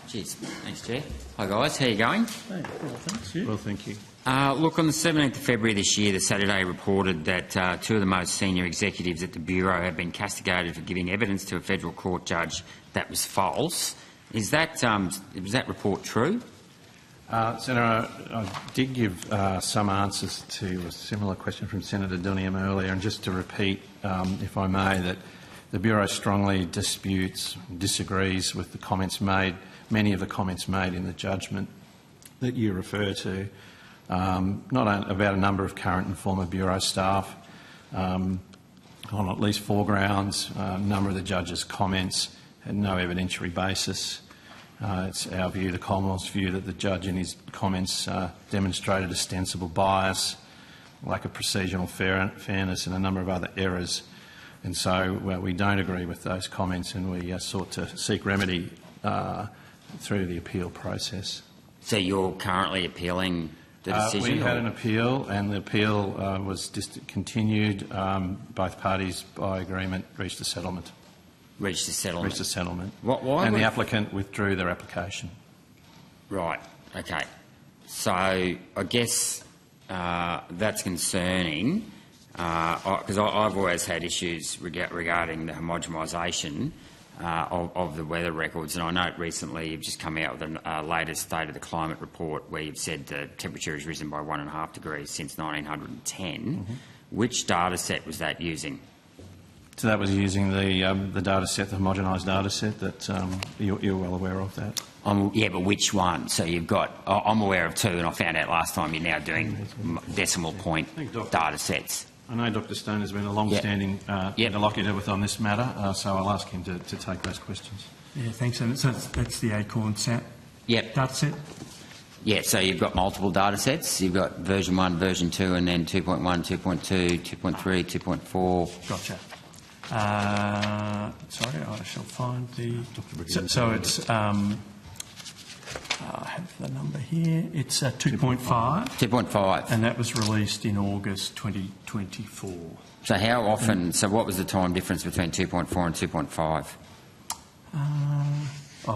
Cheers. Thanks, Chair. Hi, guys. How are you going? Hey, well, thanks. You? Well, thank you. Look, on the 17th of February this year, the Saturday reported that two of the most senior executives at the Bureau have been castigated for giving evidence to a federal court judge that was false. Was that report true? Senator, I did give some answers to a similar question from Senator Dunham earlier, and just to repeat, if I may, that the Bureau strongly disagrees with the comments made, many of the comments made in the judgment that you refer to, about a number of current and former Bureau staff, on at least 4 grounds. A number of the judge's comments had no evidentiary basis. It's our view, the Commonwealth's view, that the judge in his comments demonstrated ostensible bias, lack of procedural fairness and a number of other errors. And so we don't agree with those comments, and we sought to seek remedy through the appeal process. So you're currently appealing the decision? We had an appeal, and the appeal was continued. Both parties, by agreement, reached a settlement. Reached a settlement? Reached a settlement. Why and the applicant withdrew their application. Right. Okay. So I guess that's concerning, because I've always had issues regarding the homogenisation of the weather records, and I note recently you've just come out with a latest State of the Climate report where you've said the temperature has risen by 1.5 degrees since 1910. Mm-hmm. Which data set was that using? So that was using the data set, the homogenised data set that you're well aware of that. Yeah, but which one? So you've got, I'm aware of 2, and I found out last time you're now doing decimal point data sets. I know Dr Stone has been a long-standing interlocutor with on this matter, so I'll ask him to take those questions. Yeah, thanks. So that's the Acorn set data set? Yeah, so you've got multiple data sets. You've got version 1, version 2, and then 2.1, 2.2, 2.3, 2.4. Gotcha. Sorry, I shall find the... So it's... I have the number here. It's 2.5. 2.5. And that was released in August 2024. So how often... So what was the time difference between 2.4 and 2.5?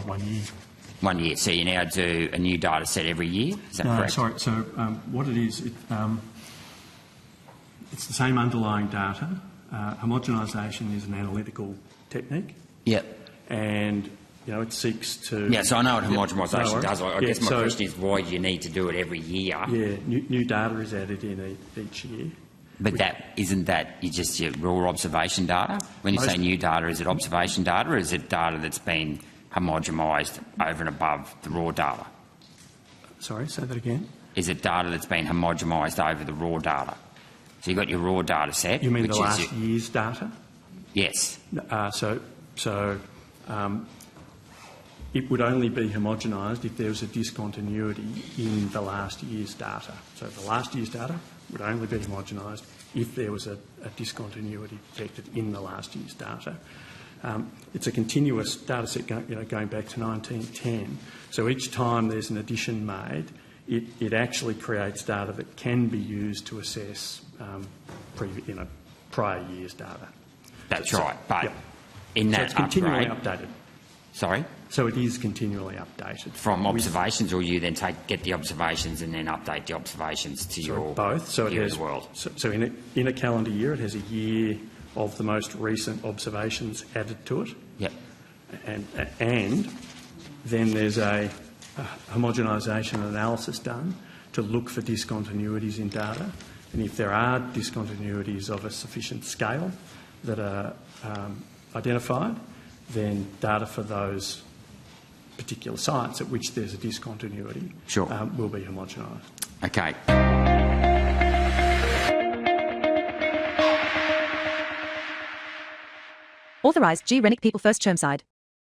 1 year. 1 year. So you now do a new data set every year? Is that correct? Sorry. So what it is, it's the same underlying data. Homogenisation is an analytical technique. Yep. And, you know, it seeks to... Yeah, so I know what homogenisation does. I guess my question is, why do you need to do it every year? Yeah, new data is added in each year. But isn't that just your raw observation data? When you say new data, is it observation data, or is it data that's been homogenised over and above the raw data? Sorry, say that again. Is it data that's been homogenised over the raw data? So you've got your raw data set. You mean the last year's data? Yes. It would only be homogenised if there was a discontinuity in the last year's data. So the last year's data would only be homogenised if there was a discontinuity detected in the last year's data. It's a continuous data set going back to 1910. So each time there's an addition made, it actually creates data that can be used to assess prior year's data. That's right. But in that it's continually updated. Sorry? So it is continually updated. From observations, or you then get the observations and then update the observations to your both. So view of the world? So in a calendar year, it has a year of the most recent observations added to it. Yep. And then there's a homogenisation analysis done to look for discontinuities in data. And if there are discontinuities of a sufficient scale that are identified, then data for those particular sites at which there's a discontinuity will be homogenised. Okay. Authorised G. Rennick People First Chermside.